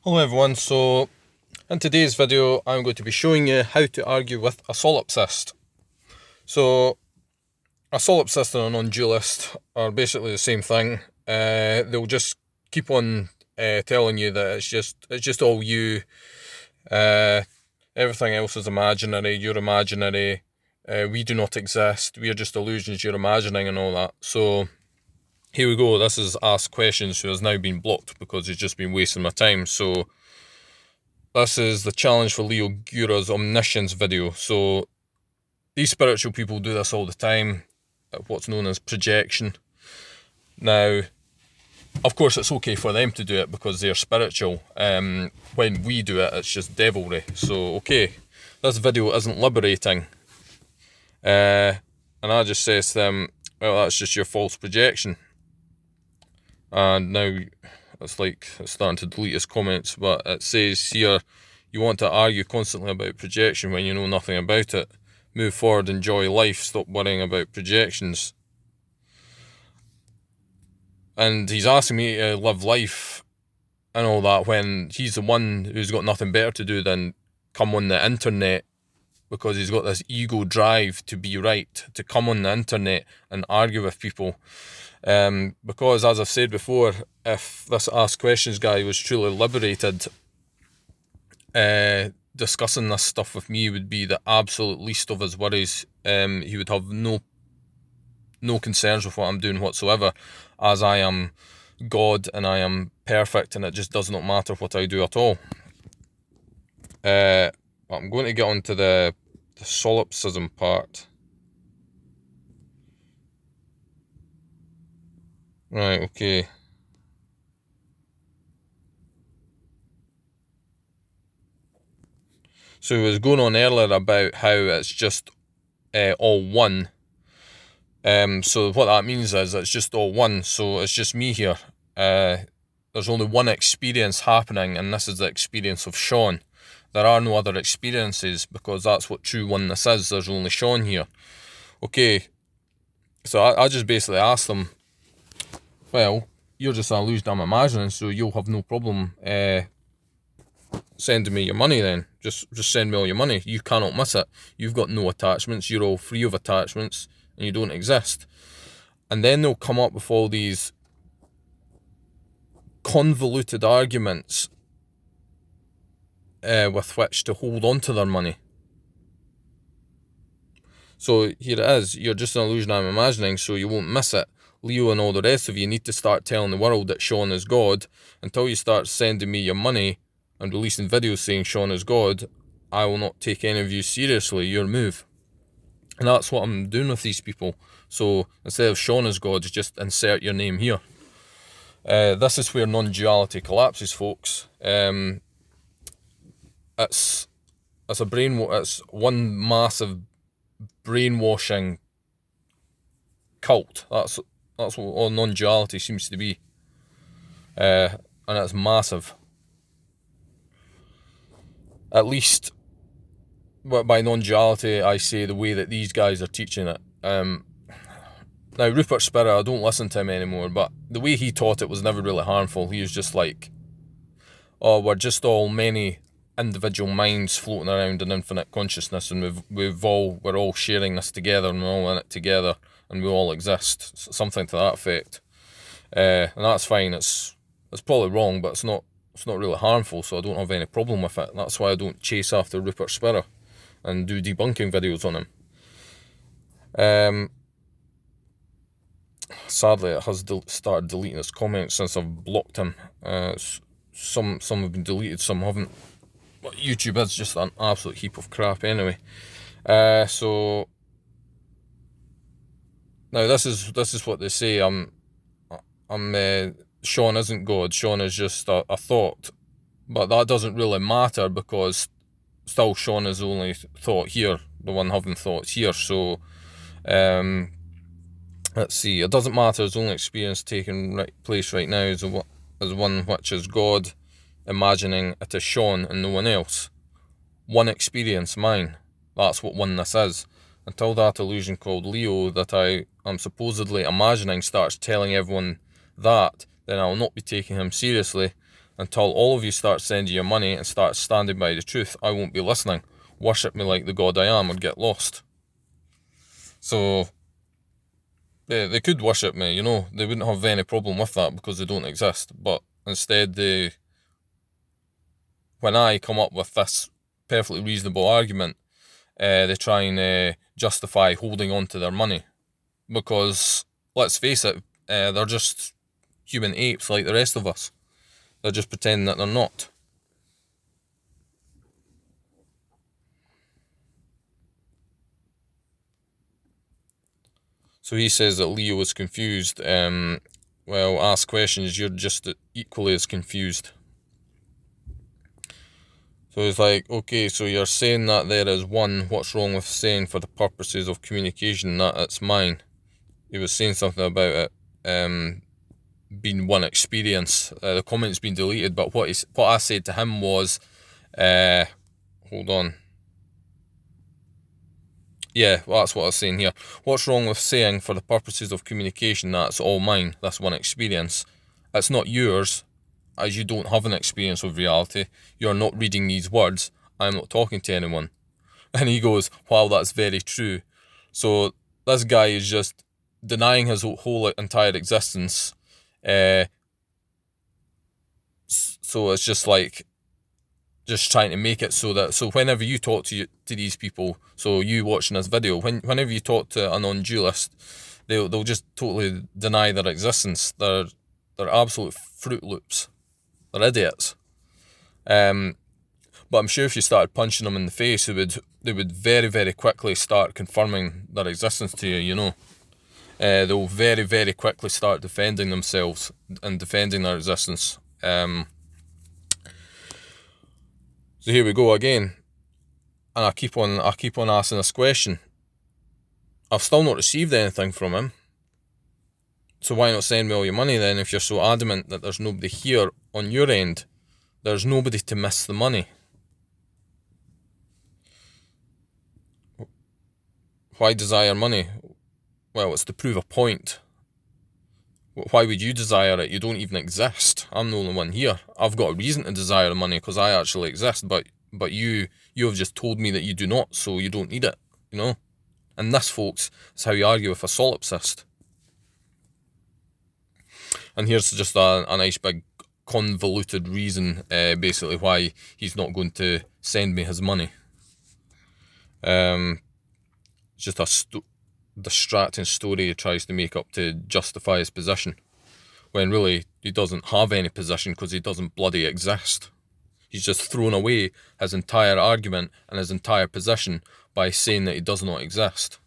Hello everyone, so in today's video I'm going to be showing you how to argue with a solipsist. So a solipsist and a non-dualist are basically the same thing. They'll just keep on telling you that it's just all you, everything else is imaginary, you're imaginary, we do not exist, we are just illusions you're imagining and all that. So here we go, this is Ask Questions, who has now been blocked because he's just been wasting my time. So this is the challenge for Leo Gura's omniscience video. So these spiritual people do this all the time, what's known as projection. Now, of course, it's okay for them to do it because they're spiritual. When we do it, it's just devilry. So, okay, this video isn't liberating. And I just says to them, well, that's just your false projection. And now it's like it's starting to delete his comments, but it says here, you want to argue constantly about projection when you know nothing about it. Move forward, enjoy life, stop worrying about projections. And he's asking me to live life and all that when he's the one who's got nothing better to do than come on the internet, because he's got this ego drive to be right, to come on the internet and argue with people. Because, as I've said before, if this Ask Questions guy was truly liberated, discussing this stuff with me would be the absolute least of his worries. He would have no concerns with what I'm doing whatsoever, as I am God and I am perfect and it just does not matter what I do at all. I'm going to get onto the solipsism part. Right, okay. So it was going on earlier about how it's just all one. So what that means is it's just all one, so it's just me here. There's only one experience happening, and this is the experience of Sean. There are no other experiences, because that's what true oneness is. There's only Sean here. Okay, so I just basically asked them, well, you're just an illusion I'm imagining, so you'll have no problem sending me your money then. Just send me all your money. You cannot miss it. You've got no attachments. You're all free of attachments and you don't exist. And then they'll come up with all these convoluted arguments with which to hold on to their money. So here it is. You're just an illusion I'm imagining, so you won't miss it. Leo and all the rest of you need to start telling the world that Sean is God. Until you start sending me your money and releasing videos saying Sean is God, I will not take any of you seriously. Your move. And that's what I'm doing with these people. So instead of Sean is God, just insert your name here. This is where non-duality collapses, folks. It's one massive brainwashing cult. That's what all non-duality seems to be. And it's massive. At least, by non-duality, I say the way that these guys are teaching it. Now, Rupert Spira, I don't listen to him anymore, but the way he taught it was never really harmful. He was just like, oh, we're just all many individual minds floating around in infinite consciousness, and we're all sharing this together, and we're all in it together, and we all exist. Something to that effect. And that's fine. It's probably wrong, but it's not really harmful, so I don't have any problem with it. That's why I don't chase after Rupert Spira and do debunking videos on him. Sadly, it has started deleting his comments since I've blocked him. Some have been deleted, some haven't. But YouTube is just an absolute heap of crap anyway. So now this is what they say. Sean isn't God. Sean is just a thought, but that doesn't really matter, because still Sean is only thought here, the one having thoughts here. So let's see, it doesn't matter. His only experience taking place right now is one which is God, imagining it is Sean and no one else. One experience, mine. That's what oneness is. Until that illusion called Leo that I am supposedly imagining starts telling everyone that, then I will not be taking him seriously, Until all of you start sending your money and start standing by the truth, I won't be listening. Worship me like the God I am or get lost. So they could worship me, you know, they wouldn't have any problem with that because they don't exist. But instead, when I come up with this perfectly reasonable argument, they try and justify holding on to their money. Because, let's face it, they're just human apes like the rest of us. They're just pretending that they're not. So he says that Leo was confused. Well, ask questions, you're just equally as confused. So he's like, okay, so you're saying that there is one. What's wrong with saying for the purposes of communication that it's mine? He was saying something about it being one experience. The comment's been deleted, but what I said to him was, hold on. Yeah, well, that's what I was saying here. What's wrong with saying for the purposes of communication that it's all mine, this one experience? It's not yours, as you don't have an experience of reality. You're not reading these words. I'm not talking to anyone. And he goes, wow, that's very true. So this guy is just denying his whole entire existence. So it's just like, just trying to make it so that, so whenever you talk to these people, so you watching this video, whenever you talk to a non-dualist, they'll just totally deny their existence. They're absolute Fruit Loops. They're idiots. But I'm sure if you started punching them in the face, they would very, very quickly start confirming their existence to you, you know. They'll very, very quickly start defending themselves and defending their existence. So here we go again. And I keep on asking this question. I've still not received anything from him. So why not send me all your money then if you're so adamant that there's nobody here on your end? There's nobody to miss the money. Why desire money? Well, it's to prove a point. Why would you desire it? You don't even exist. I'm the only one here. I've got a reason to desire the money because I actually exist, but you have just told me that you do not, so you don't need it, you know? And this, folks, is how you argue with a solipsist. And here's just a nice big convoluted reason, basically, why he's not going to send me his money. It's just a distracting story he tries to make up to justify his position, when really he doesn't have any position because he doesn't bloody exist. He's just thrown away his entire argument and his entire position by saying that he does not exist.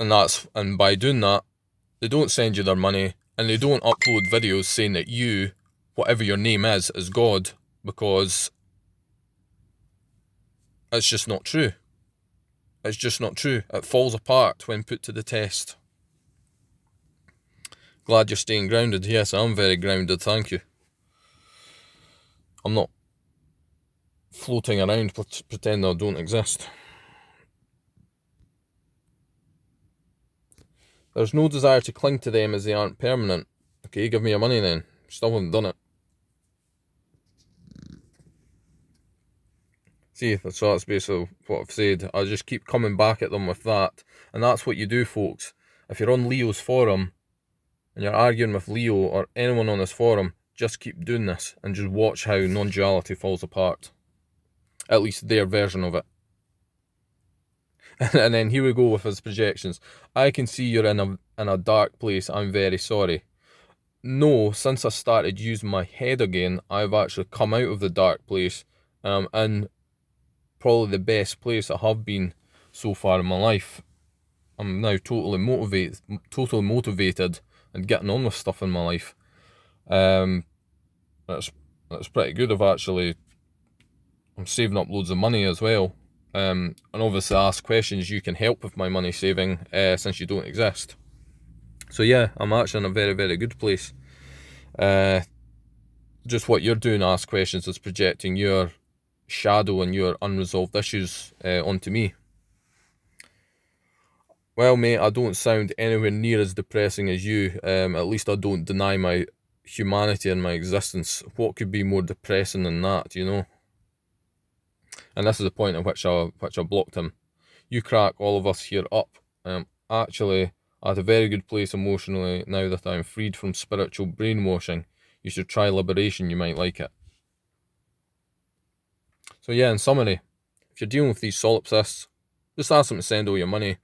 And by doing that, they don't send you their money and they don't upload videos saying that you, whatever your name is God, because it's just not true. It's just not true. It falls apart when put to the test. Glad you're staying grounded. Yes, I'm very grounded, thank you. I'm not floating around pretending I don't exist. There's no desire to cling to them as they aren't permanent. Okay, give me your money then. Still haven't done it. See, so that's basically what I've said. I just keep coming back at them with that. And that's what you do, folks. If you're on Leo's forum and you're arguing with Leo or anyone on this forum, just keep doing this and just watch how non-duality falls apart. At least their version of it. And then here we go with his projections. I can see you're in a dark place. I'm very sorry. No, since I started using my head again, I've actually come out of the dark place. And probably the best place I have been so far in my life. I'm now totally motivated and getting on with stuff in my life. That's pretty good. I'm saving up loads of money as well. And obviously ask questions. You can help with my money saving since you don't exist. So yeah, I'm actually in a very, very good place. Just what you're doing, ask questions, is projecting your shadow and your unresolved issues onto me. Well, mate, I don't sound anywhere near as depressing as you. At least I don't deny my humanity and my existence. What could be more depressing than that, you know? And this is the point at which I blocked him. You crack all of us here up. Actually, at a very good place emotionally now that I'm freed from spiritual brainwashing. You should try liberation, you might like it. So yeah, in summary, if you're dealing with these solipsists, just ask them to send all your money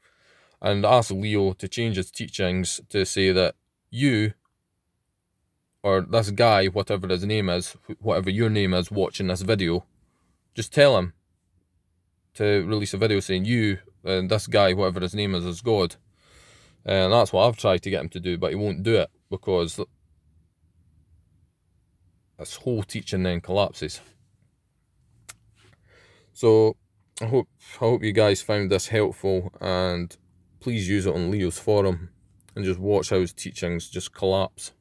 and ask Leo to change his teachings to say that you, or this guy, whatever his name is, whatever your name is watching this video, just tell him to release a video saying you and this guy, whatever his name is God. And that's what I've tried to get him to do, but he won't do it because this whole teaching then collapses. So I hope you guys found this helpful, and please use it on Leo's forum and just watch how his teachings just collapse.